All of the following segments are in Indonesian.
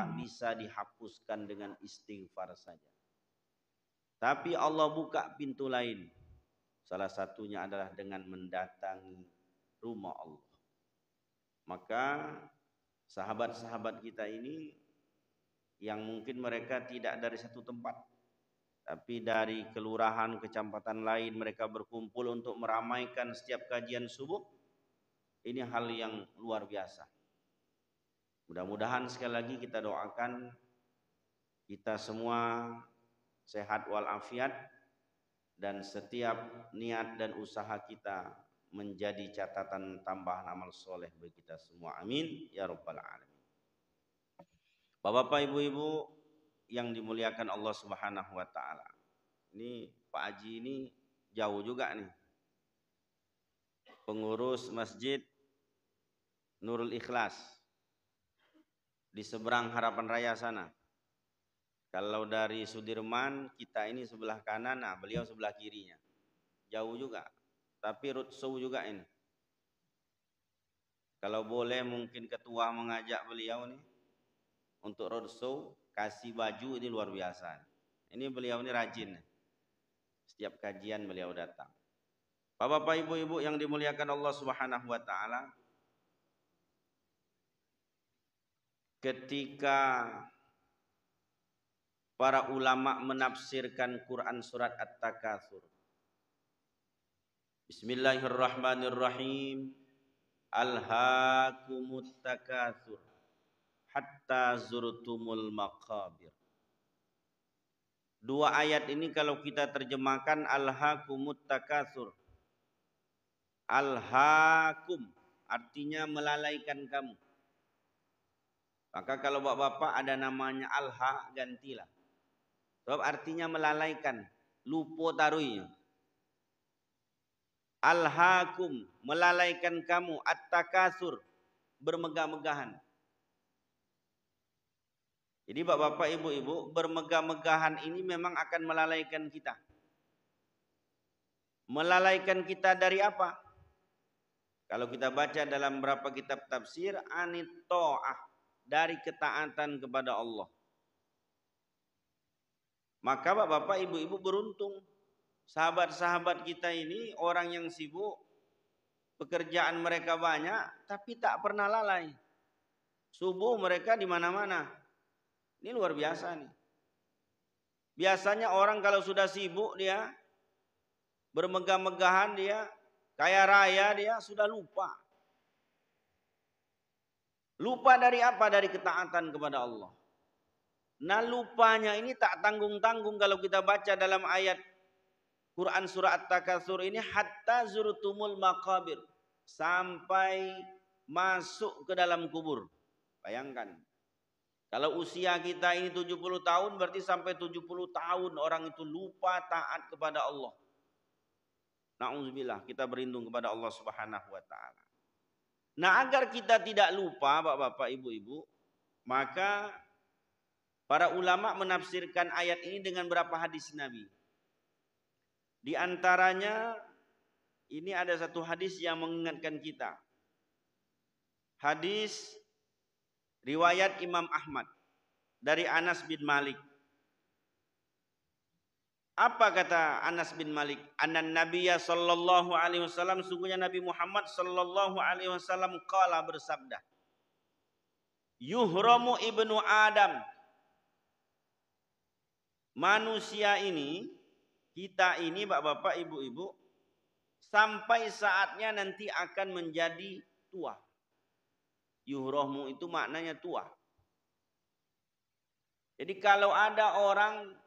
dosa bisa dihapuskan dengan istighfar saja. Tapi Allah buka pintu lain. Salah satunya adalah dengan mendatangi rumah Allah. Maka sahabat-sahabat kita ini yang mungkin mereka tidak dari satu tempat, tapi dari kelurahan, kecamatan lain, mereka berkumpul untuk meramaikan setiap kajian subuh. Ini hal yang luar biasa. Mudah-mudahan sekali lagi kita doakan kita semua sehat walafiat, dan setiap niat dan usaha kita menjadi catatan tambahan amal soleh bagi kita semua. Amin ya rabbal alamin. Bapak-bapak, ibu-ibu yang dimuliakan Allah Subhanahu wa taala. Ini Pak Haji ini jauh juga nih. Pengurus Masjid Nurul Ikhlas di seberang Harapan Raya sana. Kalau dari Sudirman kita ini sebelah kanan, nah beliau sebelah kirinya. Jauh juga. Tapi roadshow juga ini. Kalau boleh mungkin ketua mengajak beliau nih untuk roadshow, kasih baju, ini luar biasa. Ini beliau ini rajin. Setiap kajian beliau datang. Bapak-bapak, ibu-ibu yang dimuliakan Allah Subhanahu wa taala. Ketika para ulama menafsirkan Quran surat At-Takatsur. Bismillahirrahmanirrahim. Alhaakumut takatsur hatta zurtumul maqabir. Dua ayat ini kalau kita terjemahkan, alhaakumut takatsur. Alhaakum artinya melalaikan kamu. Maka kalau bapak-bapak ada namanya alha, gantilah. Sebab artinya melalaikan, lupa taruhnya. Alhaakum, melalaikan kamu, at-takatsur, bermegah-megahan. Jadi bapak-bapak, ibu-ibu, bermegah-megahan ini memang akan melalaikan kita. Melalaikan kita dari apa? Kalau kita baca dalam beberapa kitab tafsir, anit ta'ah, dari ketaatan kepada Allah. Maka bapak-bapak, ibu-ibu beruntung. Sahabat-sahabat kita ini orang yang sibuk, pekerjaan mereka banyak, tapi tak pernah lalai. Subuh mereka di mana-mana. Ini luar biasa nih. Biasanya orang kalau sudah sibuk dia, bermegah-megahan dia, kaya raya dia, sudah lupa. Lupa dari apa? Dari ketaatan kepada Allah. Nah lupanya ini tak tanggung-tanggung kalau kita baca dalam ayat Quran surah At-Takatsur ini, hatta zurtumul maqabir, sampai masuk ke dalam kubur. Bayangkan. Kalau usia kita ini 70 tahun, berarti sampai 70 tahun orang itu lupa taat kepada Allah. Na'udzubillah, kita berlindung kepada Allah Subhanahu wa taala. Nah, agar kita tidak lupa, Bapak-bapak, Ibu-ibu, maka para ulama menafsirkan ayat ini dengan berapa hadis Nabi. Di antaranya ini ada satu hadis yang mengingatkan kita. Hadis riwayat Imam Ahmad dari Anas bin Malik. Apa kata Anas bin Malik? Anan Nabiyya sallallahu alaihi wasallam, sungguhnya Nabi Muhammad sallallahu alaihi wasallam qala, bersabda, yuhramu ibnu Adam. Manusia ini, kita ini bapak-bapak, ibu-ibu, sampai saatnya nanti akan menjadi tua. Yuhramu itu maknanya tua. Jadi kalau ada orang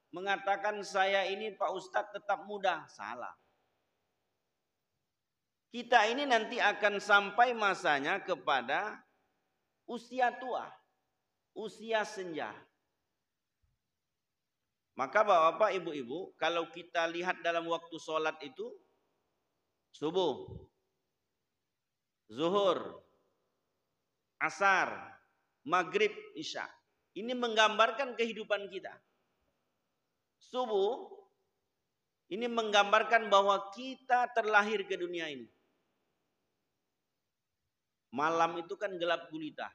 mengatakan saya ini Pak Ustadz tetap muda, salah. Kita ini nanti akan sampai masanya kepada usia tua, usia senja. Maka bapak-bapak, ibu-ibu, kalau kita lihat dalam waktu sholat itu, subuh, zuhur, asar, maghrib, isya. Ini menggambarkan kehidupan kita. Subuh, ini menggambarkan bahwa kita terlahir ke dunia ini. Malam itu kan gelap gulita.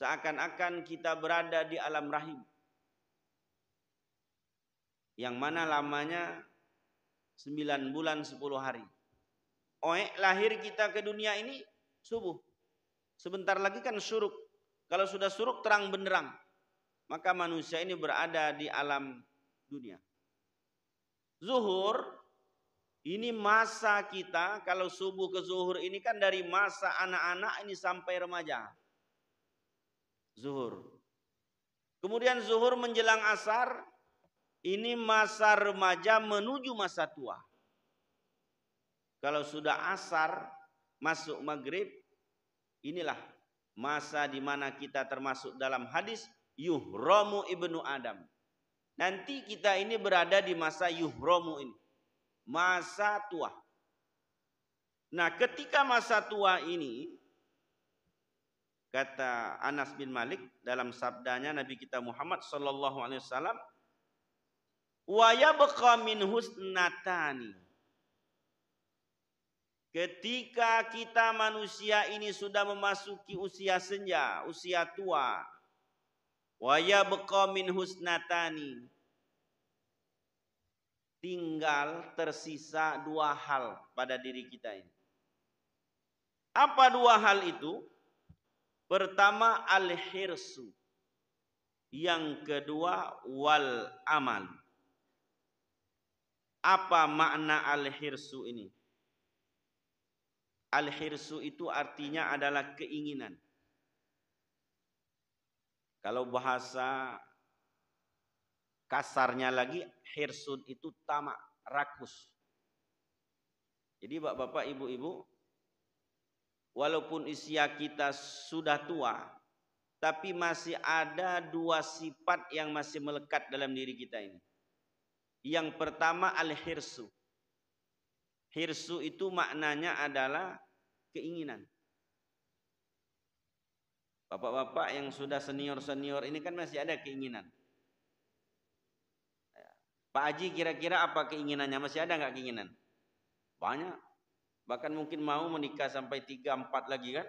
seakan-akan kita berada di alam rahim, yang mana lamanya 9 bulan 10 hari. Lahir kita ke dunia ini subuh. Sebentar lagi kan syuruk. Kalau sudah syuruk terang benderang. Maka manusia ini berada di alam dunia. Zuhur, ini masa kita, kalau subuh ke zuhur ini kan dari masa anak-anak ini sampai remaja. Zuhur. Kemudian zuhur menjelang asar, ini masa remaja menuju masa tua. Kalau sudah asar, masuk maghrib, inilah masa di mana kita termasuk dalam hadis yuhramu ibnu Adam. Nanti kita ini berada di masa yuhramu ini, masa tua. Nah, ketika masa tua ini, kata Anas bin Malik dalam sabdanya Nabi kita Muhammad sallallahu alaihi wasallam, wa yabqa min husnatani. Ketika kita manusia ini sudah memasuki usia senja, usia tua, wa yabqa min husnatani, tinggal tersisa 2 hal pada diri kita ini. Apa 2 hal itu? Pertama al-hirsu, yang kedua wal amal. Apa makna al-hirsu ini? Al-hirsu itu artinya adalah keinginan. Kalau bahasa kasarnya lagi, hirsun itu tamak, rakus. Jadi bapak-bapak, ibu-ibu, walaupun usia kita sudah tua, tapi masih ada 2 sifat yang masih melekat dalam diri kita ini. Yang pertama al-hirsu. Hirsu itu maknanya adalah keinginan. Bapak-bapak yang sudah senior-senior ini kan masih ada keinginan. Pak Haji kira-kira apa keinginannya? Masih ada nggak keinginan? Banyak. Bahkan mungkin mau menikah sampai 3-4 lagi kan?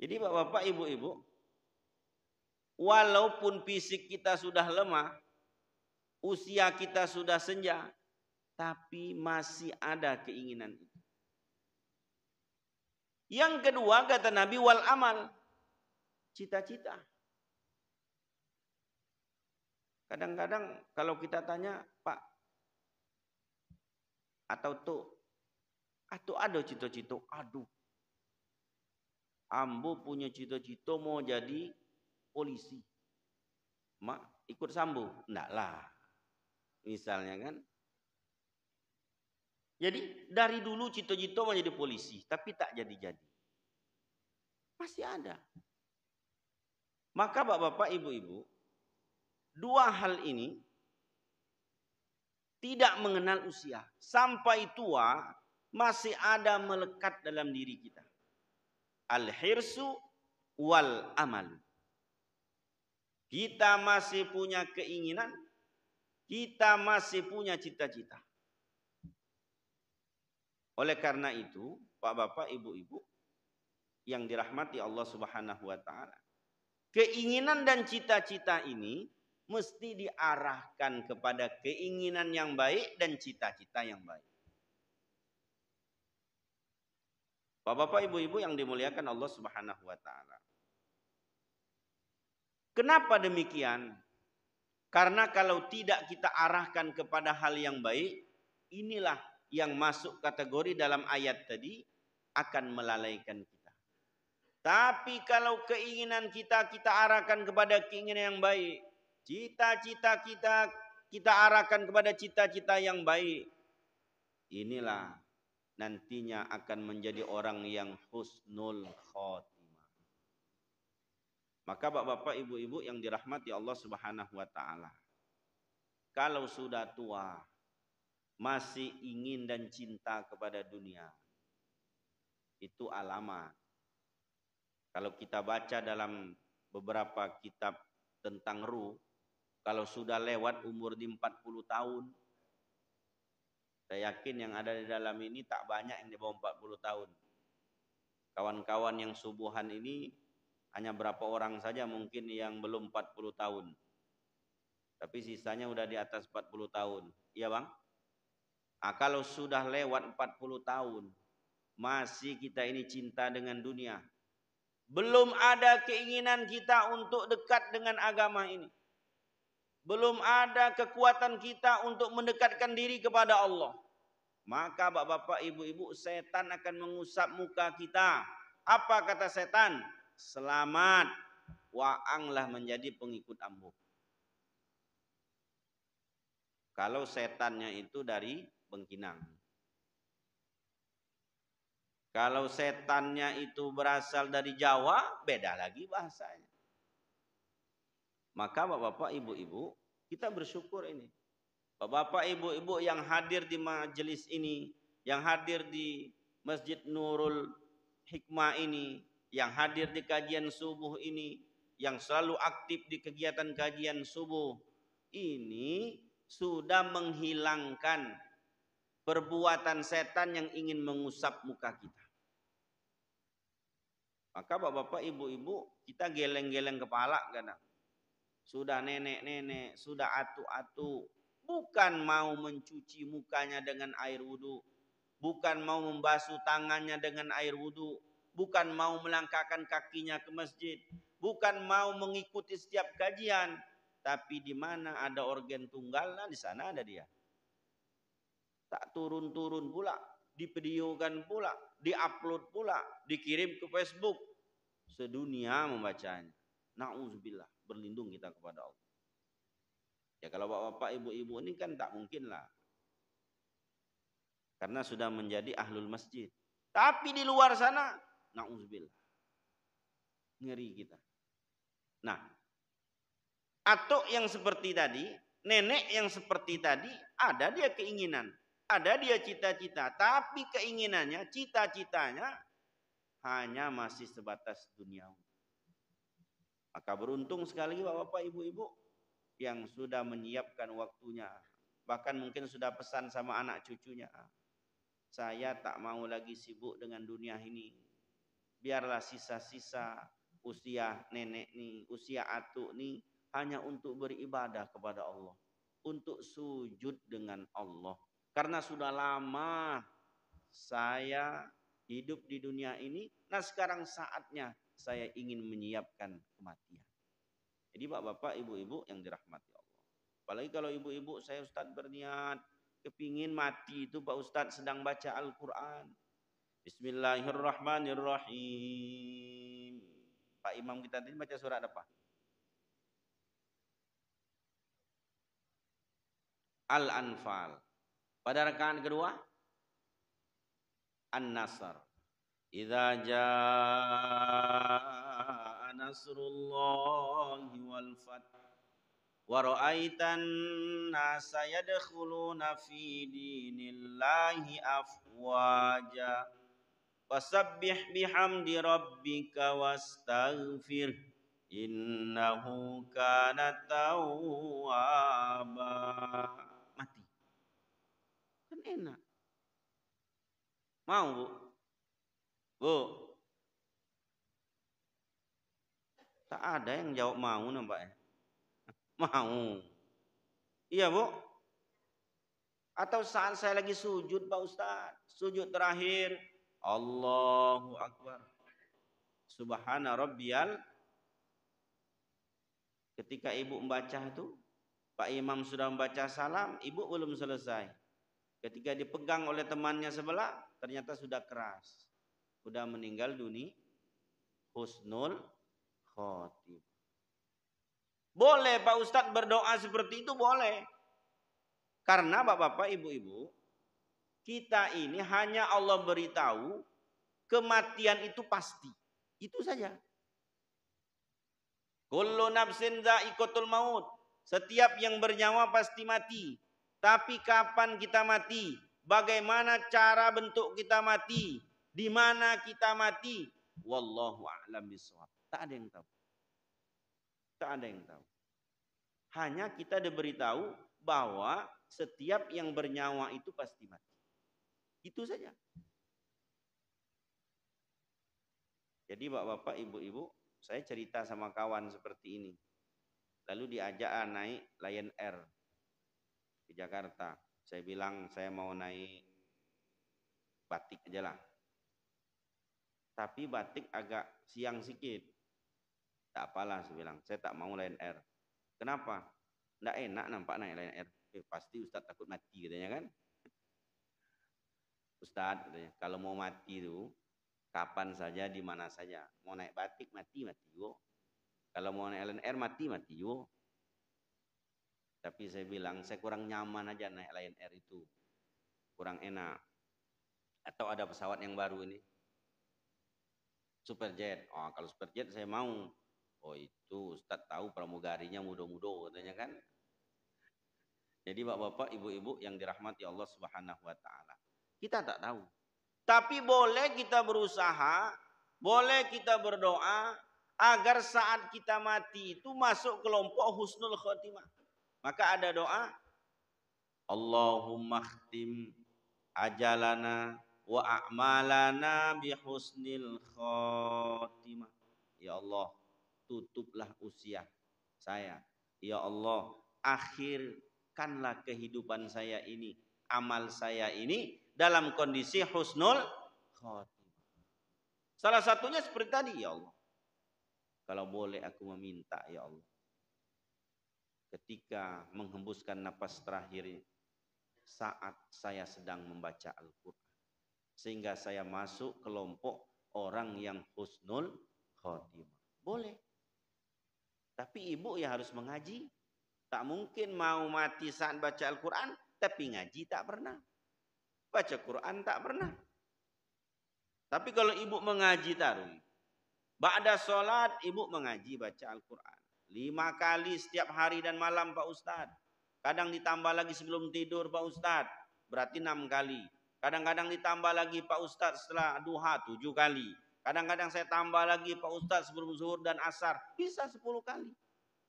Jadi bapak-bapak, ibu-ibu, walaupun fisik kita sudah lemah, usia kita sudah senja, tapi masih ada keinginan itu. Yang kedua kata Nabi wal amal, cita-cita. Kadang-kadang kalau kita tanya, Pak, atau tuh, atau ada cita-cita, aduh, ambo punya cita-cita mau jadi polisi. Mak ikut sambo? Enggak lah. Misalnya kan. Jadi dari dulu cita-cita mau jadi polisi, tapi tak jadi-jadi. Masih ada. Maka bapak-bapak, ibu-ibu, 2 hal ini tidak mengenal usia. Sampai tua masih ada melekat dalam diri kita. Al-hirsu wal amal. Kita masih punya keinginan, kita masih punya cita-cita. Oleh karena itu, Pak Bapak, Ibu-ibu yang dirahmati Allah Subhanahu wa taala, keinginan dan cita-cita ini mesti diarahkan kepada keinginan yang baik dan cita-cita yang baik. Pak Bapak, Ibu-ibu yang dimuliakan Allah Subhanahu wa taala. Kenapa demikian? Karena kalau tidak kita arahkan kepada hal yang baik, inilah yang masuk kategori dalam ayat tadi akan melalaikan kita. Tapi kalau keinginan kita arahkan kepada keinginan yang baik, cita-cita kita arahkan kepada cita-cita yang baik, inilah nantinya akan menjadi orang yang husnul khotimah. Maka bapak-bapak, ibu-ibu yang dirahmati Allah Subhanahu wa taala, kalau sudah tua masih ingin dan cinta kepada dunia, itu alamat. Kalau kita baca dalam beberapa kitab tentang ruh, kalau sudah lewat umur di 40 tahun, saya yakin yang ada di dalam ini tak banyak yang di bawah 40 tahun. Kawan-kawan yang subuhan ini hanya berapa orang saja mungkin yang belum 40 tahun. Tapi sisanya udah di atas 40 tahun. Iya bang? Nah, kalau sudah lewat 40 tahun, masih kita ini cinta dengan dunia. Belum ada keinginan kita untuk dekat dengan agama ini. Belum ada kekuatan kita untuk mendekatkan diri kepada Allah. Maka bapak-bapak, ibu-ibu, setan akan mengusap muka kita. Apa kata setan? Selamat, waanglah menjadi pengikut ambo. Kalau setannya itu dari Bengkinang. Kalau setannya itu berasal dari Jawa, beda lagi bahasanya. Maka bapak-bapak, ibu-ibu, kita bersyukur ini. Bapak-bapak, ibu-ibu yang hadir di majelis ini, yang hadir di Masjid Nurul Hikmah ini, yang hadir di kajian subuh ini, yang selalu aktif di kegiatan kajian subuh, ini sudah menghilangkan perbuatan setan yang ingin mengusap muka kita. Maka bapak-bapak, ibu-ibu, kita geleng-geleng kepala kadang. Sudah nenek-nenek, sudah atu-atu, bukan mau mencuci mukanya dengan air wudhu, bukan mau membasuh tangannya dengan air wudhu, bukan mau melangkahkan kakinya ke masjid, bukan mau mengikuti setiap kajian, tapi di mana ada organ tunggal, nah di sana ada dia. Tak turun-turun pula, divideokan pula, diupload pula, dikirim ke Facebook. Sedunia membacanya. Na'udzubillah, berlindung kita kepada Allah. Ya kalau bapak-bapak, ibu-ibu ini kan tak mungkin lah. Karena sudah menjadi ahlul masjid. Tapi di luar sana, na'udzubillah. Ngeri kita. Nah, atau yang seperti tadi, nenek yang seperti tadi, ada dia keinginan. Ada dia cita-cita. Tapi keinginannya, cita-citanya, hanya masih sebatas duniawi. Maka beruntung sekali bapak-bapak, ibu-ibu yang sudah menyiapkan waktunya. Bahkan mungkin sudah pesan sama anak cucunya. Saya tak mau lagi sibuk dengan dunia ini. Biarlah sisa-sisa usia nenek nih, usia atuk nih, hanya untuk beribadah kepada Allah. Untuk sujud dengan Allah. Karena sudah lama saya hidup di dunia ini, nah sekarang saatnya saya ingin menyiapkan kematian. Jadi bapak-bapak, ibu-ibu yang dirahmati Allah. Apalagi kalau ibu-ibu, saya Ustadz berniat kepingin mati itu Pak Ustadz sedang baca Al-Quran. Bismillahirrahmanirrahim. Pak Imam kita tadi baca surat apa? Al-Anfal. Pada rakaat kedua, An-Nasr. Idza jaa nasrullahi wal fath wa ra'aitan nasa yadkhuluna fi dinillahi afwaja fasabbih bihamdi rabbika wastaghfir innahu kana tawwaba. Mati. Kan enak. Mau Bu? Bu, tak ada yang jawab mau nampaknya. Mau. Iya Bu. Atau saat saya lagi sujud Pak Ustaz, sujud terakhir, Allahu Akbar, Subhana Rabbiyal. Ketika ibu membaca itu, Pak Imam sudah membaca salam, ibu belum selesai. Ketika dipegang oleh temannya sebelah, ternyata sudah keras. Sudah meninggal dunia, husnul khotimah. Boleh Pak Ustadz berdoa seperti itu, boleh. Karena bapak-bapak, ibu-ibu, kita ini hanya Allah beritahu kematian itu pasti. Itu saja. Kullu nafsin dha'iqatul maut. Setiap yang bernyawa pasti mati. Tapi kapan kita mati? Bagaimana cara bentuk kita mati? Di mana kita mati? Wallahu a'lam bishawab. Tak ada yang tahu. Tak ada yang tahu. Hanya kita diberitahu bahwa setiap yang bernyawa itu pasti mati. Itu saja. Jadi bapak-bapak, ibu-ibu, saya cerita sama kawan seperti ini. Lalu diajak naik Lion Air di Jakarta. Saya bilang saya mau naik Batik aja lah. Tapi Batik agak siang sedikit. Tak apalah, saya bilang. Saya tak mau Lion Air. Kenapa? Nggak enak nampak naik Lion Air. Pasti Ustaz takut mati katanya kan. Ustaz katanya, kalau mau mati itu kapan saja, di mana saja. Mau naik Batik mati yo. Kalau mau naik Lion Air mati yo. Tapi saya bilang saya kurang nyaman aja naik Lion Air itu. Kurang enak. Atau ada pesawat yang baru ini, Superjet. Oh, kalau Superjet saya mau. Oh, itu Ustaz tahu pramugarinya muda-muda katanya kan. Jadi bapak-bapak, ibu-ibu yang dirahmati Allah Subhanahu wa taala. Kita tak tahu. Tapi boleh kita berusaha, boleh kita berdoa agar saat kita mati itu masuk kelompok husnul khotimah. Maka ada doa, Allahumma khtim ajalana wa a'malana bi husnil khotimah. Ya Allah, tutuplah usia saya. Ya Allah, akhirkanlah kehidupan saya ini, amal saya ini dalam kondisi husnul khotimah. Salah satunya seperti tadi, ya Allah. Kalau boleh aku meminta, ya Allah, ketika menghembuskan napas terakhir saat saya sedang membaca Al-Quran, sehingga saya masuk kelompok orang yang husnul khotimah. Boleh. Tapi ibu ya harus mengaji. Tak mungkin mau mati saat baca Al-Quran, tapi ngaji tak pernah. Baca Quran tak pernah. Tapi kalau ibu mengaji taruh, ba'da sholat ibu mengaji baca Al-Quran 5 kali setiap hari dan malam Pak Ustadz. Kadang ditambah lagi sebelum tidur Pak Ustadz, berarti 6 kali. Kadang-kadang ditambah lagi Pak Ustadz setelah duha 7 kali. Kadang-kadang saya tambah lagi Pak Ustadz sebelum zuhur dan asar, bisa 10 kali.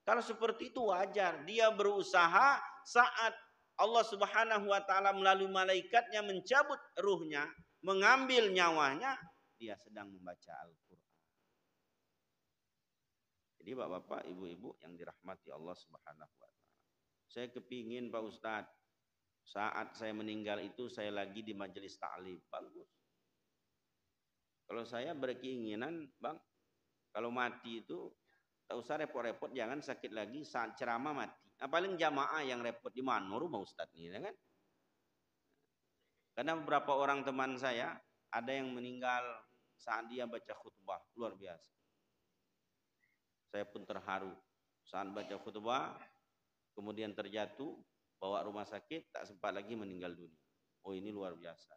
Kalau seperti itu wajar. Dia berusaha saat Allah Subhanahu wa taala melalui malaikatnya mencabut ruhnya, mengambil nyawanya, dia sedang membaca Al-Quran. Jadi bapak-bapak, ibu-ibu yang dirahmati Allah Subhanahu wa taala. Saya kepingin Pak Ustadz, saat saya meninggal itu saya lagi di majelis ta'lim. Bagus. Kalau saya berkeinginan, Bang, kalau mati itu tak usah repot-repot, jangan sakit lagi saat ceramah mati. Nah, paling jamaah yang repot di mana rumah Ustadz ini, kan? Karena beberapa orang teman saya ada yang meninggal saat dia baca khutbah, luar biasa. Saya pun terharu saat baca khutbah, kemudian terjatuh, bawa rumah sakit, tak sempat lagi meninggal dunia. Oh, ini luar biasa.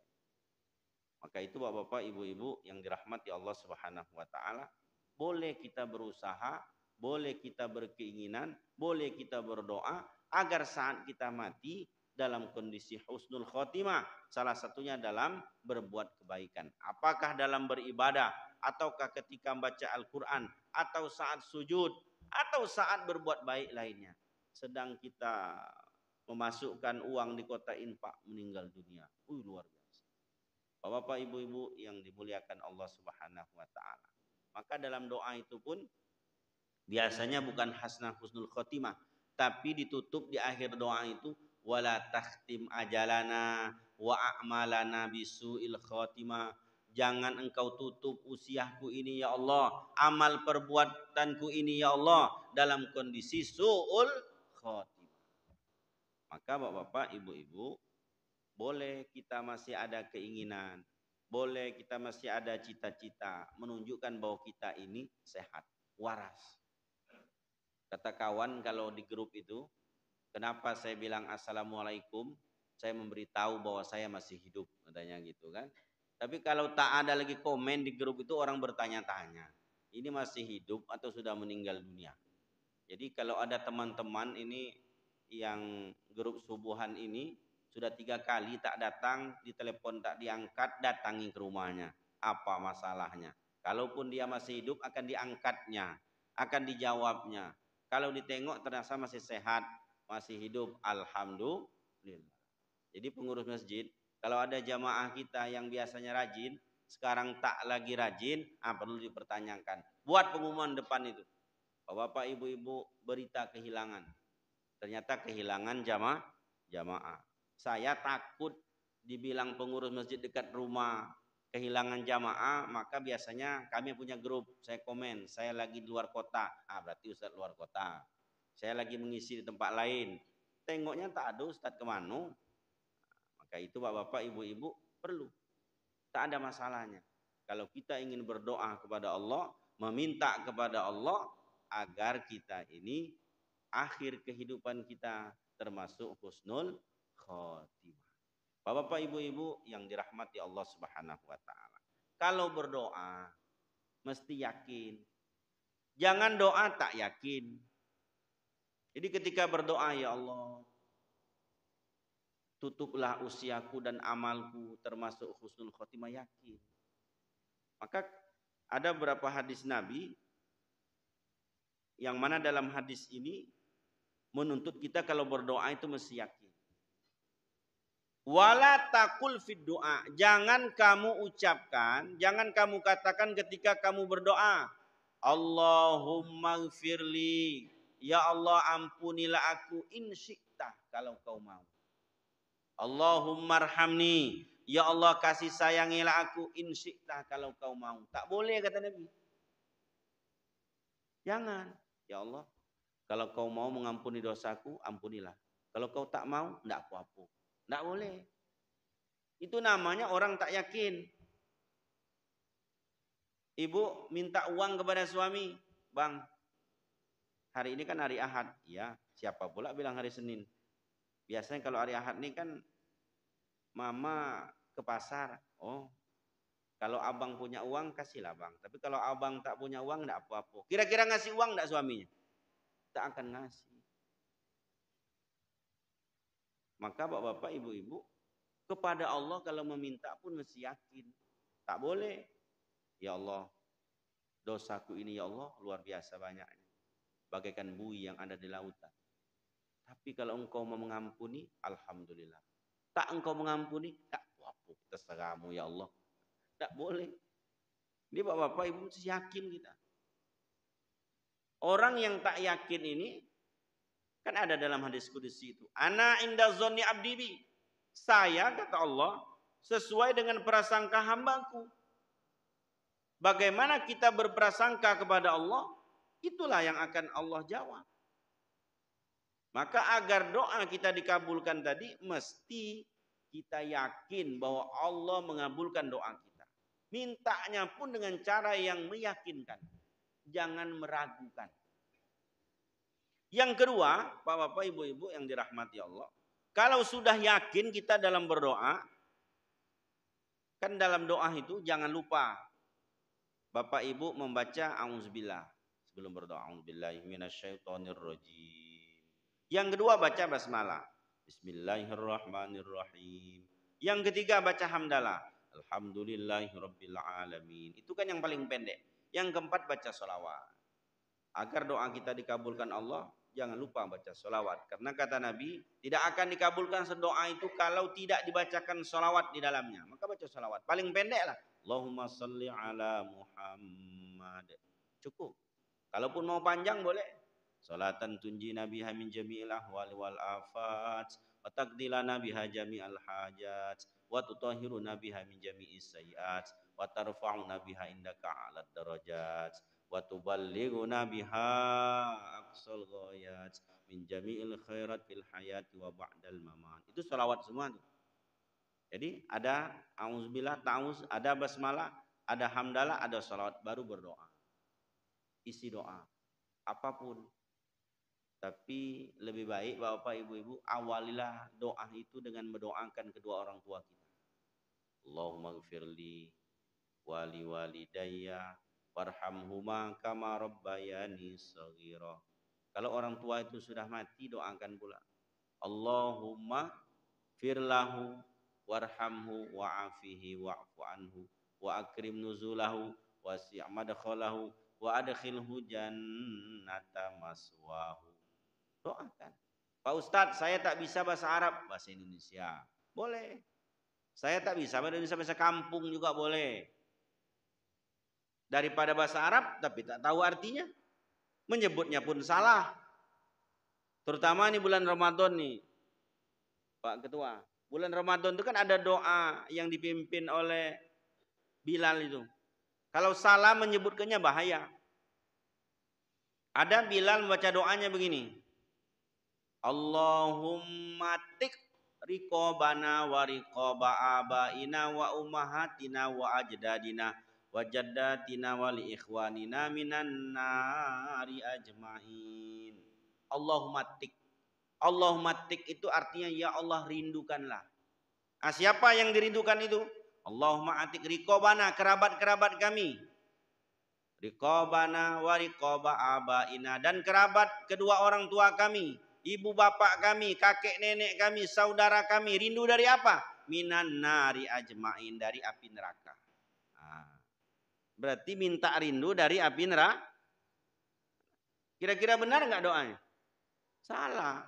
Maka itu bapak-bapak, ibu-ibu yang dirahmati Allah Subhanahu wa taala, boleh kita berusaha, boleh kita berkeinginan, boleh kita berdoa agar saat kita mati dalam kondisi husnul khotimah. Salah satunya dalam berbuat kebaikan. Apakah dalam beribadah, ataukah ketika membaca Al-Quran, atau saat sujud, atau saat berbuat baik lainnya. Sedang kita memasukkan uang di kotak infak, meninggal dunia. Luar biasa. Bapak, ibu-ibu yang dimuliakan Allah Subhanahu wa taala. Maka dalam doa itu pun biasanya bukan hasnah husnul khotimah, tapi ditutup di akhir doa itu wala takhtim ajalana wa a'malana bisu'il khotimah. Jangan engkau tutup usiaku ini ya Allah, amal perbuatanku ini ya Allah dalam kondisi su'ul khotimah. Maka bapak-bapak, ibu-ibu, boleh kita masih ada keinginan, boleh kita masih ada cita-cita menunjukkan bahwa kita ini sehat, waras. Kata kawan kalau di grup itu, kenapa saya bilang assalamualaikum, saya memberitahu bahwa saya masih hidup, katanya gitu kan. Tapi kalau tak ada lagi komen di grup itu, orang bertanya-tanya, ini masih hidup atau sudah meninggal dunia. Jadi kalau ada teman-teman ini yang grup subuhan ini, sudah 3 kali tak datang, ditelepon tak diangkat, datangi ke rumahnya. Apa masalahnya? Kalaupun dia masih hidup akan diangkatnya, akan dijawabnya. Kalau ditengok ternyata masih sehat, masih hidup, alhamdulillah. Jadi pengurus masjid, kalau ada jamaah kita yang biasanya rajin, sekarang tak lagi rajin, perlu dipertanyakan. Buat pengumuman depan itu. Bapak ibu-ibu berita kehilangan. Ternyata kehilangan jamaah. Saya takut dibilang pengurus masjid dekat rumah kehilangan jamaah, maka biasanya kami punya grup. Saya komen, saya lagi di luar kota. Berarti Ustadz luar kota. Saya lagi mengisi di tempat lain. Tengoknya tak ada Ustadz kemana. Maka itu bapak-bapak, ibu-ibu perlu. Tak ada masalahnya. Kalau kita ingin berdoa kepada Allah, meminta kepada Allah agar kita ini akhir kehidupan kita termasuk husnul khotimah. Bapak-bapak, ibu-ibu yang dirahmati Allah Subhanahu wa taala. Kalau berdoa mesti yakin. Jangan doa tak yakin. Jadi ketika berdoa, ya Allah, tutuplah usiaku dan amalku termasuk husnul khotimah, yakin. Maka ada beberapa hadis Nabi yang mana dalam hadis ini menuntut kita kalau berdoa itu mesti yakin. Wala taqul fid doa, jangan kamu ucapkan, jangan kamu katakan ketika kamu berdoa, Allahumma gfirli, ya Allah ampunilah aku in syi'ta, kalau kau mau. Allahumma arhamni, ya Allah kasih sayangilah aku in syi'ta, kalau kau mau. Tak boleh kata Nabi. Jangan, ya Allah, kalau kau mau mengampuni dosaku, ampunilah. Kalau kau tak mau, enggak apa-apa. Enggak boleh. Itu namanya orang tak yakin. Ibu minta uang kepada suami, Bang, hari ini kan hari Ahad. Ya, siapa pula bilang hari Senin? Biasanya kalau hari Ahad ini kan mama ke pasar. Oh, kalau abang punya uang, kasihlah bang. Tapi kalau abang tak punya uang, enggak apa-apa. Kira-kira ngasih uang enggak suaminya? Tak akan ngasih. Maka bapak-bapak, ibu-ibu, kepada Allah kalau meminta pun mesti yakin. Tak boleh. Ya Allah, dosaku ini ya Allah luar biasa banyaknya. Bagaikan buih yang ada di lautan. Tapi kalau engkau mau mengampuni, alhamdulillah. Tak engkau mengampuni, tak apa-apa. Terserahmu ya Allah. Tak boleh. Ini bapak-bapak, ibu mesti yakin kita. Orang yang tak yakin ini, kan ada dalam hadis qudsi itu. Ana inda zonni abdi bi. Saya, kata Allah, sesuai dengan prasangka hambaku. Bagaimana kita berprasangka kepada Allah, itulah yang akan Allah jawab. Maka agar doa kita dikabulkan tadi, mesti kita yakin bahwa Allah mengabulkan doa kita. Mintanya pun dengan cara yang meyakinkan. Jangan meragukan. Yang kedua, bapak-bapak, ibu-ibu yang dirahmati Allah, kalau sudah yakin kita dalam berdoa, kan dalam doa itu jangan lupa bapak ibu membaca auzubillah sebelum berdoa, auzubillahi minasyaitonirrajim. Yang kedua baca basmalah, bismillahirrahmanirrahim. Yang ketiga baca hamdalah, alhamdulillahirabbil alamin. Itu kan yang paling pendek. Yang keempat baca sholawat. Agar doa kita dikabulkan Allah, jangan lupa baca sholawat. Karena kata Nabi, tidak akan dikabulkan sedoa itu kalau tidak dibacakan sholawat di dalamnya. Maka baca sholawat. Paling pendek lah. Allahumma salli ala Muhammad. Cukup. Kalaupun mau panjang boleh. Salatan tunjina biha min jami'il ahwali wal afat. Wa taqdilana biha jami'al hajat. Wa tutahhiruna biha min jami'is sayiat. Wa tarfa'una biha indaka a'lad darajat. Wa tuballighuna biha aqsal ghayat min jami'il khairat fil hayati wa ba'dal mamat. Itu selawat semua tuh. Jadi ada auzubillah, ta'awuz, ada basmalah, ada hamdalah, ada selawat, baru berdoa. Isi doa apapun. Tapi lebih baik Bapak Ibu-ibu awalilah doa itu dengan mendoakan kedua orang tua kita. Allahumma gfirli wali walidayya warhamhuma kama rabbayani shaghira. Kalau orang tua itu sudah mati, doakan pula. Allahumma firlahu warhamhu wa'afihi wa'fu anhu wa akrim nuzulahu wasi' madkhalahu wa adkhilhu jannata maswahu. Doakan. Pak Ustadz, saya tak bisa bahasa Arab, bahasa Indonesia. Boleh. Saya tak bisa bahasa Indonesia, bahasa kampung juga boleh. daripada bahasa Arab tapi tak tahu artinya. Menyebutnya pun salah. Terutama ini bulan Ramadan nih, Pak Ketua. Bulan Ramadan itu kan ada doa yang dipimpin oleh Bilal itu. Kalau salah menyebutkannya bahaya. Ada Bilal membaca doanya begini. Allahumma tik riqabana wa riqaba abaina wa ummahatina wa ajdadina wa jaddatina wa li ikhwanina minan nari ajmain. Allahumma tik. Allahumma tik itu artinya ya Allah rindukanlah. Ah, siapa yang dirindukan itu? Allahumma atik riqabana, kerabat-kerabat kami. Riqabana wa riqaba abaina, dan kerabat kedua orang tua kami, ibu bapak kami, kakek nenek kami, saudara kami. Rindu dari apa? Minan nari ajmain, dari api neraka. Nah, berarti minta rindu dari api neraka. Kira-kira benar nggak doanya? Salah.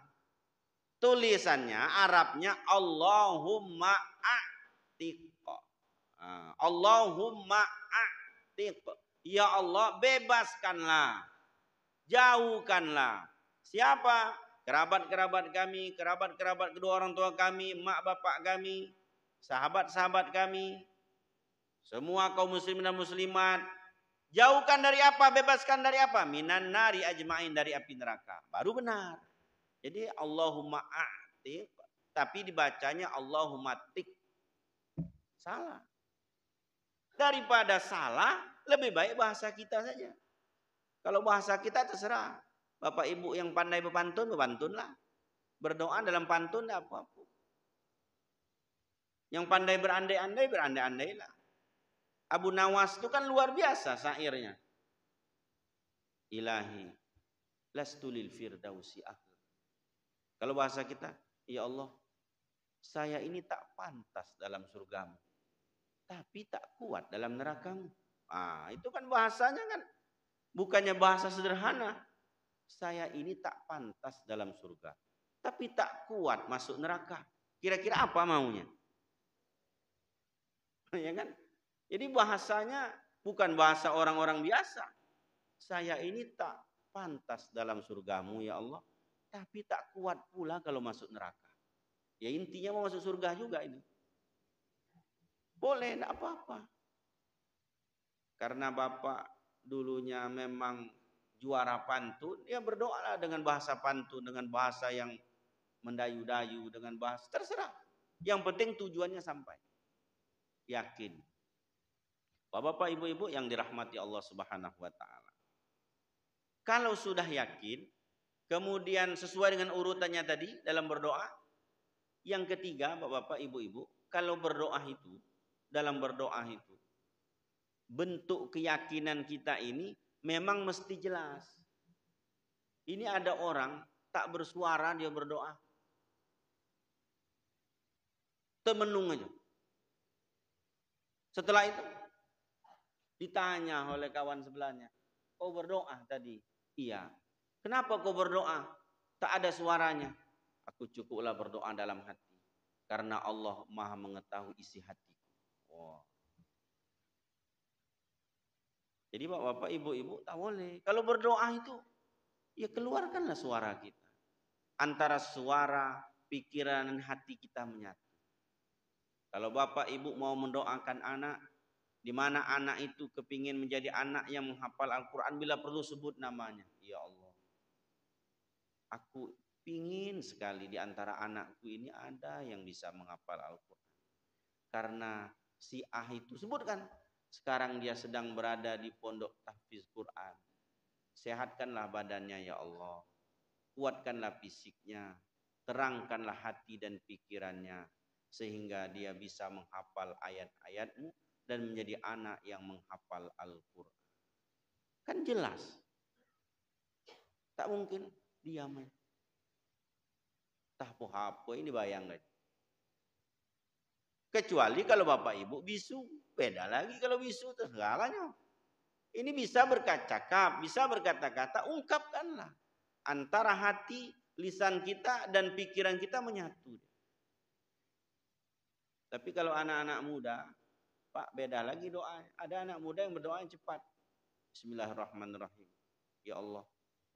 Tulisannya Arabnya Allahumma a'tiq. Allahumma a'tiq. Ya Allah, bebaskanlah, jauhkanlah. Siapa? Kerabat-kerabat kami, kerabat-kerabat kedua orang tua kami, mak bapak kami, sahabat-sahabat kami, semua kaum muslimin dan muslimat. Jauhkan dari apa? Bebaskan dari apa? Minan nari ajmain, dari api neraka. Baru benar. Jadi Allahumma a'tiq, tapi dibacanya Allahumma tik. Salah. Daripada salah, lebih baik bahasa kita saja. Kalau bahasa kita terserah. Bapak ibu yang pandai berpantun, berpantunlah. Berdoa dalam pantun apa-apa. Yang pandai berandai-andai, berandai-andailah. Abu Nawas itu kan luar biasa syairnya. Ilahi, lastu lil firdausi ahl. Kalau bahasa kita, ya Allah, saya ini tak pantas dalam surgamu, tapi tak kuat dalam nerakamu. Itu kan bahasanya kan bukannya bahasa sederhana. Saya ini tak pantas dalam surga, tapi tak kuat masuk neraka. Kira-kira apa maunya? Ya kan? Jadi bahasanya bukan bahasa orang-orang biasa. Saya ini tak pantas dalam surgamu ya Allah, tapi tak kuat pula kalau masuk neraka. Ya intinya mau masuk surga juga ini. Boleh, tidak apa-apa. Karena Bapak dulunya memang juara pantun, ya berdoalah dengan bahasa pantun, dengan bahasa yang mendayu-dayu, dengan bahasa terserah. Yang penting tujuannya sampai. Yakin. Bapak, ibu-ibu yang dirahmati Allah Subhanahu wa taala. Kalau sudah yakin, kemudian sesuai dengan urutannya tadi dalam berdoa, yang ketiga, Bapak, ibu-ibu, kalau berdoa itu, dalam berdoa itu, bentuk keyakinan kita ini memang mesti jelas. Ini ada orang tak bersuara dia berdoa. Temenung aja. Setelah itu ditanya oleh kawan sebelahnya, kau berdoa tadi? Iya. Kenapa kau berdoa? Tak ada suaranya. Aku cukuplah berdoa dalam hati. Karena Allah Maha mengetahui isi hatiku. Wow. Jadi bapak, ibu-ibu tak boleh. Kalau berdoa itu, ya keluarkanlah suara kita. Antara suara, pikiran, dan hati kita menyatu. Kalau bapak, ibu mau mendoakan anak, di mana anak itu kepingin menjadi anak yang menghafal Al-Quran, bila perlu sebut namanya. Ya Allah, aku pingin sekali di antara anakku ini ada yang bisa menghafal Al-Quran. Karena si Ah itu, sebutkan. Sekarang dia sedang berada di pondok tahfiz Quran. Sehatkanlah badannya ya Allah. Kuatkanlah fisiknya. Terangkanlah hati dan pikirannya. Sehingga dia bisa menghafal ayat-ayat-Mu dan menjadi anak yang menghafal Al-Quran. Kan jelas. Tak mungkin diam. Tahpo-hapo ini bayangkan. Kecuali kalau bapak ibu bisu. Beda lagi kalau bisu itu segalanya. Ini bisa bercakap, bisa berkata-kata, ungkapkanlah. Antara hati, lisan kita dan pikiran kita menyatu. Tapi kalau anak-anak muda, Pak, beda lagi doa. Ada anak muda yang berdoa cepat. Bismillahirrahmanirrahim. Ya Allah,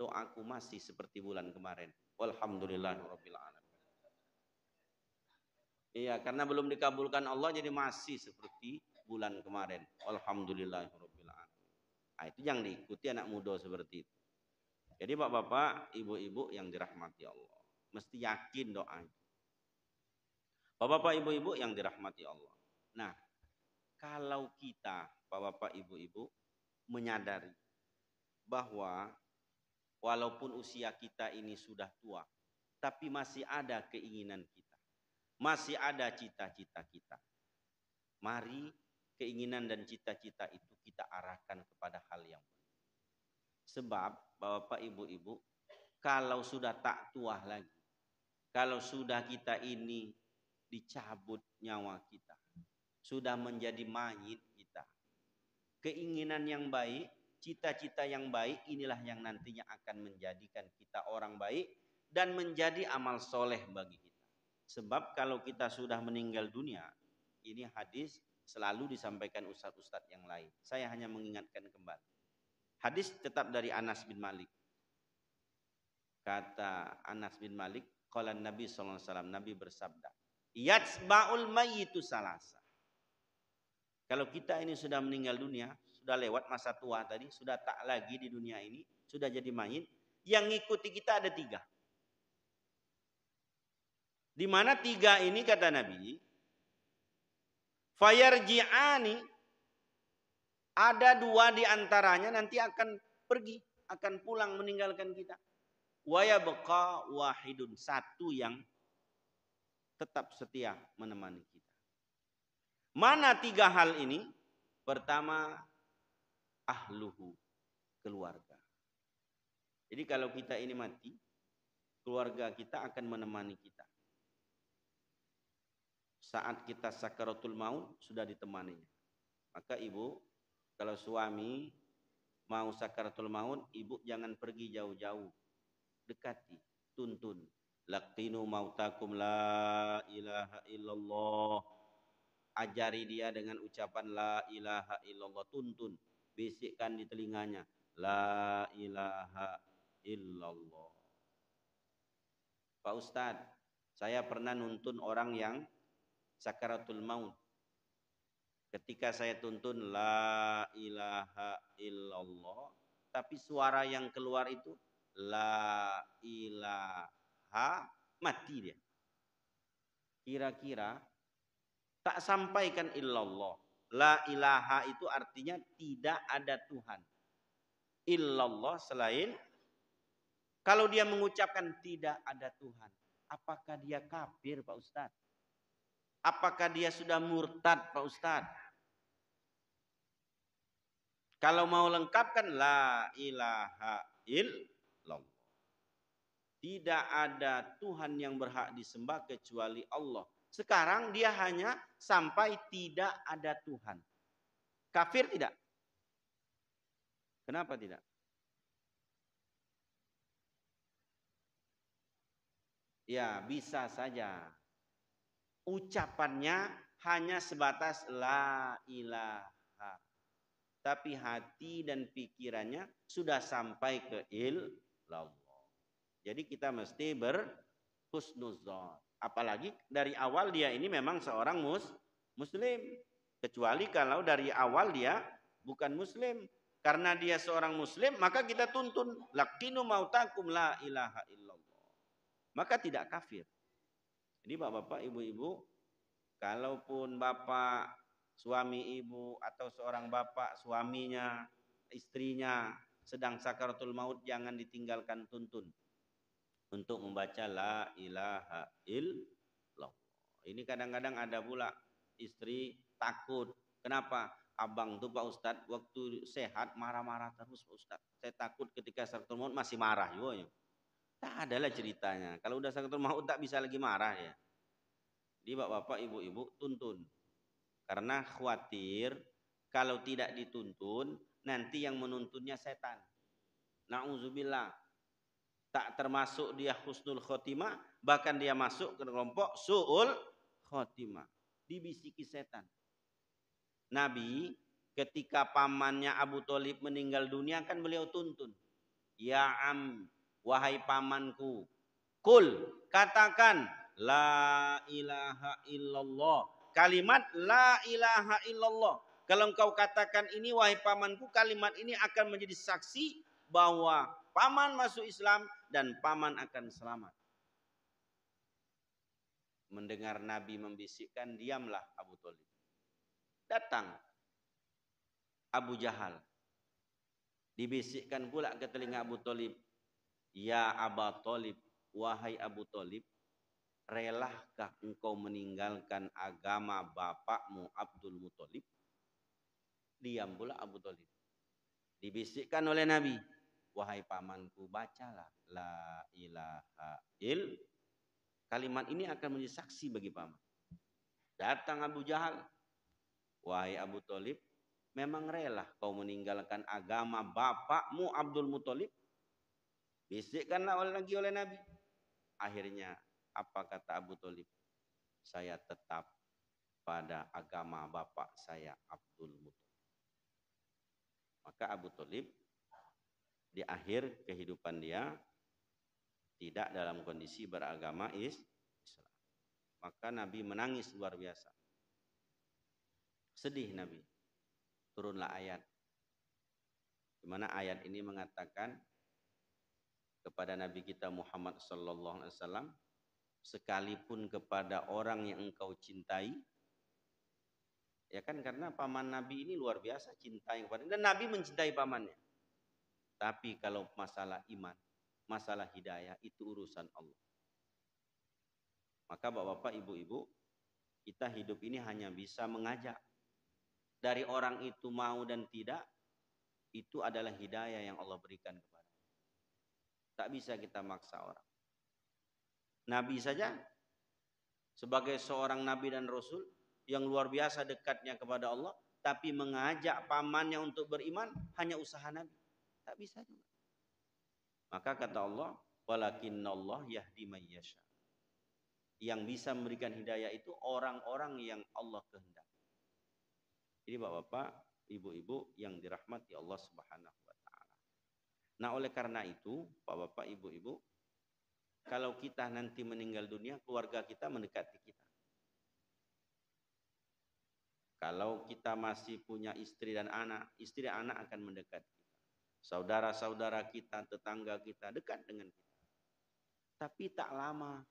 doaku masih seperti bulan kemarin. Walhamdulillahirabbil alamin. Iya, karena belum dikabulkan Allah jadi masih seperti bulan kemarin. Alhamdulillahirabbil alamin. Nah, itu yang diikuti anak muda seperti itu. Jadi bapak-bapak, ibu-ibu yang dirahmati Allah, mesti yakin doanya. Bapak-bapak, ibu-ibu yang dirahmati Allah. Nah, kalau kita, bapak-bapak, ibu-ibu, menyadari bahwa walaupun usia kita ini sudah tua, tapi masih ada keinginan kita, masih ada cita-cita kita. Mari keinginan dan cita-cita itu kita arahkan kepada hal yang baik. Sebab bapak ibu-ibu, kalau sudah tak tua lagi, kalau sudah kita ini dicabut nyawa kita, sudah menjadi mayit kita, keinginan yang baik, cita-cita yang baik inilah yang nantinya akan menjadikan kita orang baik dan menjadi amal soleh bagi kita. Sebab kalau kita sudah meninggal dunia, ini hadis selalu disampaikan ustadz-ustadz yang lain. Saya hanya mengingatkan kembali. Hadis tetap dari Anas bin Malik. Kata Anas bin Malik, qala Nabi sallallahu alaihi wasallam, Nabi bersabda, yatsba'ul mayyitu salasa. Kalau kita ini sudah meninggal dunia, sudah lewat masa tua tadi, sudah tak lagi di dunia ini, sudah jadi mayit, yang ngikuti kita ada 3. Di mana 3 ini kata Nabi, fayarji'ani, ada 2 di antaranya nanti akan pergi, akan pulang meninggalkan kita. Wa yabqa wahidun, 1 yang tetap setia menemani kita. Mana 3 hal ini? Pertama, ahluhu, keluarga. Jadi kalau kita ini mati, keluarga kita akan menemani kita. Saat kita sakaratul maut sudah ditemaninya. Maka ibu, kalau suami mau sakaratul maut, ibu jangan pergi jauh-jauh. Dekati, tuntun. Laqtinu mautakum la ilaha illallah. Ajari dia dengan ucapan la ilaha illallah. Tuntun, bisikkan di telinganya. La ilaha illallah. Pak Ustadz, saya pernah nuntun orang yang sakaratul maut. Ketika saya tuntun la ilaha illallah, tapi suara yang keluar itu la ilaha, mati dia. Kira-kira tak sampaikan illallah. La ilaha itu artinya tidak ada Tuhan. Illallah selain, kalau dia mengucapkan tidak ada Tuhan, apakah dia kafir Pak Ustadz? Apakah dia sudah murtad Pak Ustadz? Kalau mau lengkapkan la ilaha illallah. Tidak ada Tuhan yang berhak disembah kecuali Allah. Sekarang dia hanya sampai tidak ada Tuhan. Kafir tidak? Kenapa tidak? Ya, bisa saja. Ucapannya hanya sebatas la ilaha. Tapi hati dan pikirannya sudah sampai ke illallah. Jadi kita mesti berhusnuzon. Apalagi dari awal dia ini memang seorang muslim. Kecuali kalau dari awal dia bukan muslim. Karena dia seorang muslim, maka kita tuntun. Laqinu mautakum la ilaha illallah. Maka tidak kafir. Jadi bapak-bapak, ibu-ibu, kalaupun bapak, suami ibu, atau seorang bapak, suaminya, istrinya, sedang sakaratul maut, jangan ditinggalkan tuntun. Untuk membaca la ilaha illallah. Ini kadang-kadang ada pula istri takut. Kenapa? Abang tuh Pak Ustadz waktu sehat marah-marah terus Pak Ustadz. Saya takut ketika sakaratul maut masih marah juga. Tak adalah ceritanya. Kalau udah sakaratul maut tak bisa lagi marah ya. Jadi bapak-bapak, ibu-ibu tuntun. Karena khawatir kalau tidak dituntun nanti yang menuntunnya setan. Na'udzubillah. Tak termasuk dia husnul khotimah, bahkan dia masuk ke kelompok su'ul khotimah. Dibisiki setan. Nabi Ketika pamannya Abu Thalib meninggal dunia kan beliau tuntun. Ya am, wahai pamanku, kul, katakan la ilaha illallah. Kalimat la ilaha illallah. Kalau engkau katakan ini wahai pamanku, kalimat ini akan menjadi saksi bahwa paman masuk Islam dan paman akan selamat. Mendengar Nabi membisikkan, diamlah Abu Thalib. Datang Abu Jahal. Dibisikkan pula ke telinga Abu Thalib. Ya Abu Thalib, wahai Abu Thalib, relahkah engkau meninggalkan agama bapakmu Abdul Muthalib? Diam pula Abu Thalib. Dibisikkan oleh Nabi, wahai pamanku, bacalah la ilaha il. Kalimat ini akan menjadi saksi bagi paman. Datang Abu Jahal, wahai Abu Thalib, memang rela kau meninggalkan agama bapakmu Abdul Muthalib? Bisikkanlah lagi oleh Nabi. Akhirnya apa kata Abu Thalib? Saya tetap pada agama bapak saya Abdul Muthalib. Maka Abu Thalib di akhir kehidupan dia tidak dalam kondisi beragama Islam. Maka Nabi menangis luar biasa. Sedih Nabi. Turunlah ayat. Di mana ayat ini mengatakan kepada Nabi kita Muhammad sallallahu alaihi wasallam, sekalipun kepada orang yang engkau cintai, ya kan, karena paman Nabi ini luar biasa cinta kepada, dan Nabi mencintai pamannya. Tapi kalau masalah iman, masalah hidayah, itu urusan Allah. Maka bapak-bapak, ibu-ibu, kita hidup ini hanya bisa mengajak. Dari orang itu mau dan tidak, itu adalah hidayah yang Allah berikan kepada. Tak bisa kita maksa orang. Nabi saja sebagai seorang nabi dan rasul yang luar biasa dekatnya kepada Allah, tapi mengajak pamannya untuk beriman hanya usaha Nabi. Tak bisa juga. Maka kata Allah, walakinnallah yahdi may yasha. Yang bisa memberikan hidayah itu orang-orang yang Allah kehendaki. Jadi bapak-bapak, ibu-ibu yang dirahmati Allah Subhanahu wa taala. Nah, oleh karena itu, bapak-bapak, ibu-ibu, kalau kita nanti meninggal dunia, keluarga kita mendekati kita. Kalau kita masih punya istri dan anak akan mendekat kita. Saudara-saudara kita, tetangga kita dekat dengan kita. Tapi tak lama.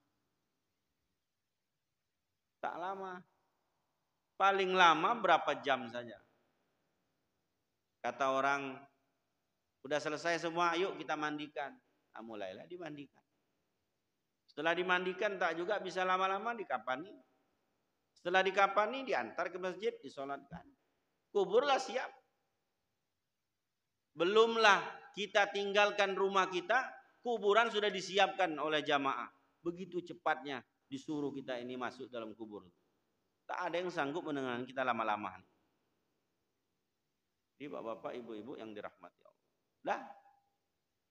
Tak lama. Paling lama berapa jam saja. Kata orang, udah selesai semua, yuk kita mandikan. Nah, mulailah dimandikan. Setelah dimandikan tak juga bisa lama-lama, dikapani. Setelah dikapani diantar ke masjid, disolatkan. Kuburlah siap. Belumlah kita tinggalkan rumah kita, kuburan sudah disiapkan oleh jamaah. Begitu cepatnya disuruh kita ini masuk dalam kubur. Tak ada yang sanggup mendengarkan kita lama-lama. Jadi bapak-bapak, ibu-ibu yang dirahmati Allah.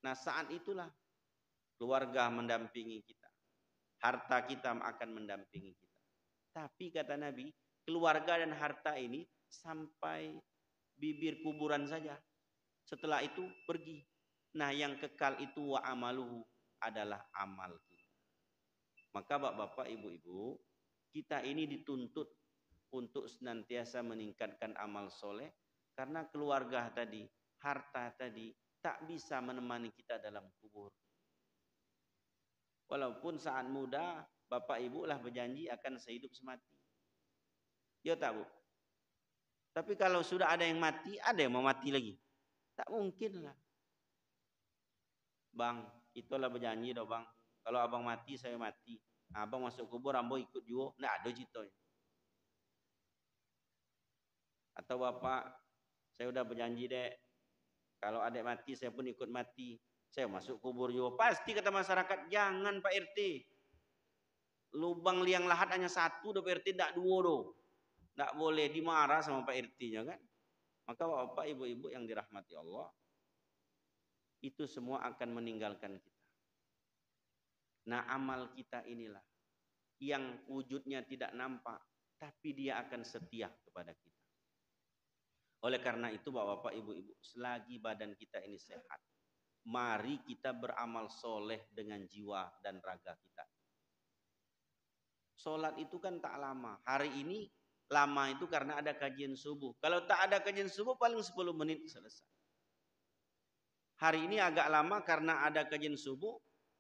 Nah, saat itulah keluarga mendampingi kita. Harta kita akan mendampingi kita. Tapi kata Nabi, keluarga dan harta ini sampai bibir kuburan saja. Setelah itu pergi. Nah, yang kekal itu wa amaluhu adalah amal kita. Maka bapak-bapak, ibu-ibu, kita ini dituntut untuk senantiasa meningkatkan amal soleh. Karena keluarga tadi, harta tadi, tak bisa menemani kita dalam kubur. Walaupun saat muda, bapak ibu lah berjanji akan sehidup semati. Ya tak, Bu? Tapi kalau sudah ada yang mati, ada yang mau mati lagi? Tak mungkin lah. Bang, itulah berjanji dong bang. Kalau abang mati, saya mati. Abang masuk kubur, abang ikut juga. Nggak ada citonya. Atau bapak, saya udah berjanji dek. Kalau adik mati, saya pun ikut mati. Saya masuk kubur juga. Pasti kata masyarakat, jangan Pak RT. Lubang liang lahat hanya satu, Pak RT tidak dua doh. Tidak boleh, dimarah sama Pak RT-nya kan. Maka bapak, ibu-ibu yang dirahmati Allah, itu semua akan meninggalkan kita. Nah, amal kita inilah yang wujudnya tidak nampak, tapi dia akan setia kepada kita. Oleh karena itu Bapak-bapak, Ibu-ibu, selagi badan kita ini sehat, mari kita beramal soleh dengan jiwa dan raga kita. Sholat itu kan tak lama. Hari ini lama itu karena ada kajian subuh. Kalau tak ada kajian subuh paling 10 menit selesai. Hari ini agak lama karena ada kajian subuh.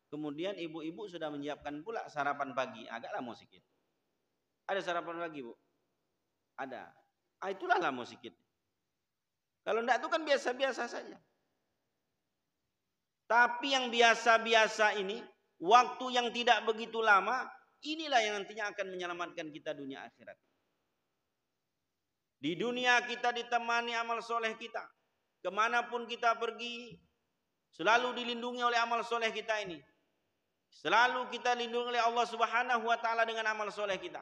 Kemudian ibu-ibu sudah menyiapkan pula sarapan pagi. Agak lama sedikit. Ada sarapan pagi, Bu? Ada. Itulah lama sedikit. Kalau enggak itu kan biasa-biasa saja. Tapi yang biasa-biasa ini, waktu yang tidak begitu lama, inilah yang nantinya akan menyelamatkan kita dunia akhirat. Di dunia kita ditemani amal soleh kita. Kemanapun kita pergi, selalu dilindungi oleh amal soleh kita ini. Selalu kita lindungi oleh Allah Subhanahu wa Ta'ala dengan amal soleh kita.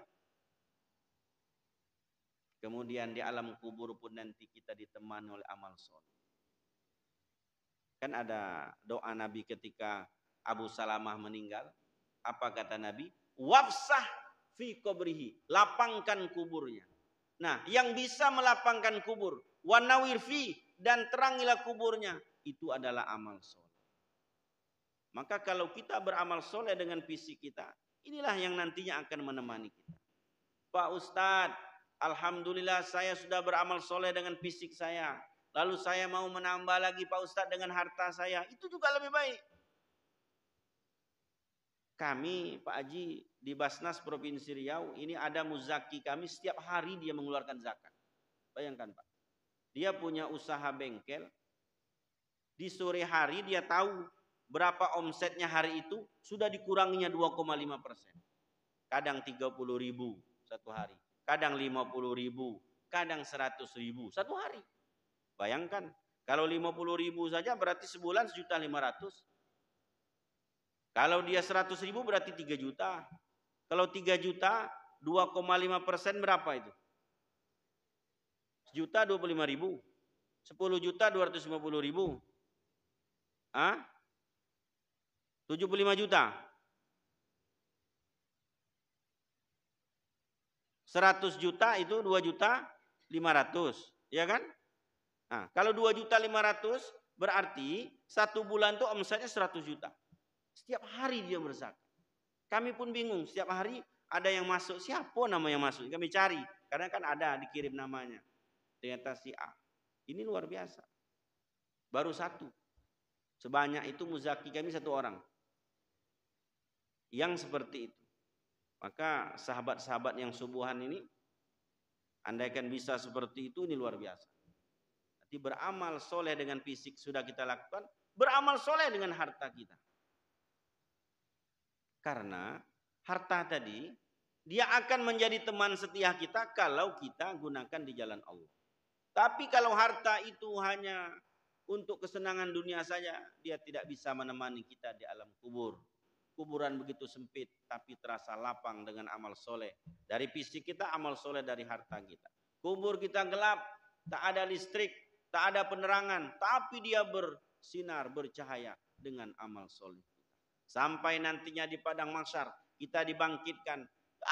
Kemudian di alam kubur pun nanti kita ditemani oleh amal soleh. Kan ada doa Nabi ketika Abu Salamah meninggal. Apa kata Nabi? Wafsah fi kubrihi. Lapangkan kuburnya. Nah, yang bisa melapangkan kubur, wanawir fi, dan terangilah kuburnya, itu adalah amal soleh. Maka kalau kita beramal soleh dengan fisik kita, inilah yang nantinya akan menemani kita. Pak Ustadz, alhamdulillah saya sudah beramal soleh dengan fisik saya. Lalu saya mau menambah lagi Pak Ustadz dengan harta saya. Itu juga lebih baik. Kami Pak Haji di Basnas Provinsi Riau ini ada muzaki kami, setiap hari dia mengeluarkan zakat. Bayangkan Pak, dia punya usaha bengkel. Di sore hari dia tahu berapa omsetnya hari itu, sudah dikuranginya 2,5%. Kadang 30.000 satu hari, kadang 50.000, kadang 100.000 satu hari. Bayangkan kalau 50.000 saja berarti sebulan 1.500.000. Kalau dia 100.000 berarti 3 juta. Kalau 3 juta, 2,5% berapa itu? 1.025.000. 10 juta 250.000. 75 juta. 100 juta itu 2 juta 500. Ya kan? Nah, kalau 2 juta 500 berarti satu bulan itu omsetnya 100 juta. Setiap hari dia berzakat. Kami pun bingung, setiap hari ada yang masuk. Siapa nama yang masuk? Kami cari. Karena kan ada dikirim namanya. Ternyata si A. Ini luar biasa. Baru satu. Sebanyak itu muzaki kami satu orang. Yang seperti itu. Maka sahabat-sahabat yang subuhan ini, andaikan bisa seperti itu, ini luar biasa. Nanti beramal soleh dengan fisik sudah kita lakukan. Beramal soleh dengan harta kita. Karena harta tadi, dia akan menjadi teman setia kita kalau kita gunakan di jalan Allah. Tapi kalau harta itu hanya untuk kesenangan dunia saja, dia tidak bisa menemani kita di alam kubur. Kuburan begitu sempit, tapi terasa lapang dengan amal soleh. Dari fisik kita, amal soleh dari harta kita. Kubur kita gelap, tak ada listrik, tak ada penerangan, tapi dia bersinar, bercahaya dengan amal soleh. Sampai nantinya di padang mahsyar kita dibangkitkan.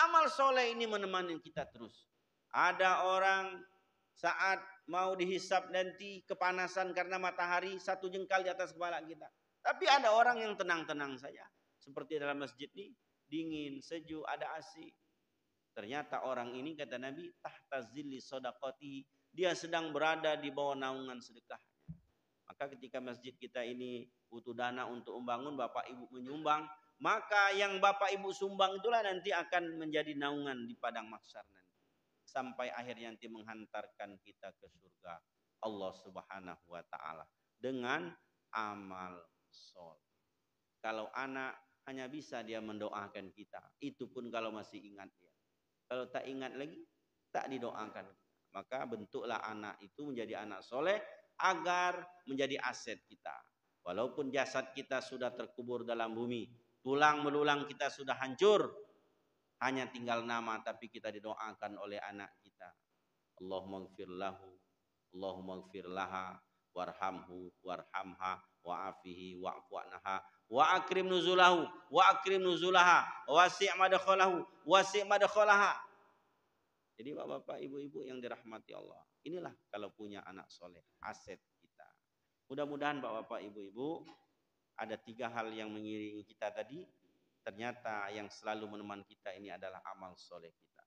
Amal soleh ini menemani kita terus. Ada orang saat mau dihisap nanti kepanasan karena matahari 1 jengkal di atas kepala kita. Tapi ada orang yang tenang-tenang saja. Seperti dalam masjid ini, dingin, sejuk, ada AC. Ternyata orang ini kata Nabi, tahta zilli sodaqati, dia sedang berada di bawah naungan sedekah. Maka ketika masjid kita ini butuh dana untuk membangun, Bapak Ibu menyumbang, maka yang Bapak Ibu sumbang itulah nanti akan menjadi naungan di padang mahsyar nanti. Sampai akhirnya nanti menghantarkan kita ke surga Allah Subhanahu wa Ta'ala dengan amal soleh. Kalau anak hanya bisa dia mendoakan kita, itu pun kalau masih ingat dia. Kalau tak ingat lagi, tak didoakan. Maka bentuklah anak itu menjadi anak soleh, agar menjadi aset kita. Walaupun jasad kita sudah terkubur dalam bumi, tulang belulang kita sudah hancur, hanya tinggal nama, tapi kita didoakan oleh anak kita. Allahumma gfir lahu, Allahumma gfir laha, warhamhu, warhamha, wa'afihi, wa'fu anha, wa akrim nuzulahu, wa akrim nuzulaha, wasi' madkhalahu, wasi' madkhalaha. Jadi bapak-bapak, ibu-ibu yang dirahmati Allah, inilah kalau punya anak soleh, aset kita. Mudah-mudahan bapak-bapak, ibu-ibu, ada 3 hal yang mengiringi kita tadi. Ternyata yang selalu menemani kita ini adalah amal soleh kita.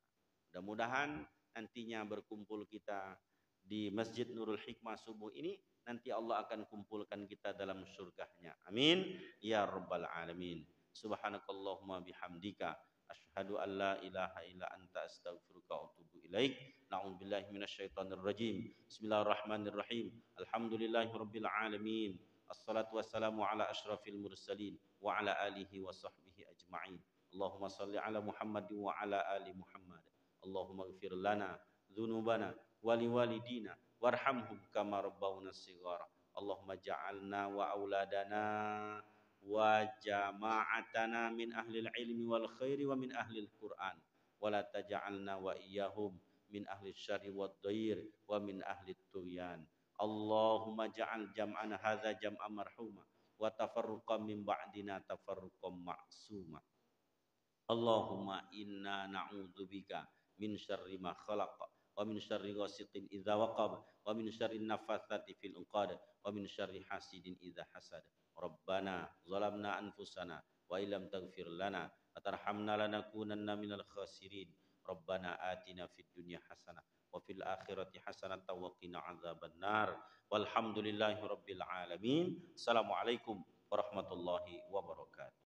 Mudah-mudahan nantinya berkumpul kita di Masjid Nurul Hikmah subuh ini, nanti Allah akan kumpulkan kita dalam surganya. Amin ya rabbal alamin. Subhanakallahumma bihamdika asyhadu an la ilaha illa anta astaghfiruka wa atubu ilaik. Na'udzubillahi minasyaitonir rajim. Bismillahirrahmanirrahim. Alhamdulillahirabbil alamin. Assalatu wassalamu ala asyrafil mursalin wa ala alihi wa sahbihi ajma'in. Allahumma salli ala Muhammad wa ala ali Muhammad. Allahumma ighfir lana dzunubana wa liwalidina warhamhum kama rabbawna shighara. Allahumma ja'alna wa auladana wa jama'atana min ahlil ilmi wal khairi wa min ahlil Qur'an wa la taj'alna wa iyyahum min ahli syarri wad dhair wa min ahli tughyan. Allahumma ja'al jam'ana hadza jam'an marhuma wa tafarruqan min ba'dina tafarruqan ma'suma. Allahumma inna na'udzubika min syarri ma khalaq wa min syarri ghasiqin idza waqab wa min syarri nafathati fil 'uqad wa min syarri hasidin idza hasad. Rabbana zalamna anfusana wa illam taghfir lana wa tarhamna lanakunanna minal khasirin. Rabbana atina fid dunya hasanah wa fil akhirati hasanatan wa qina adzabannar. Walhamdulillahi rabbil alamin. Assalamualaikum warahmatullahi wabarakatuh.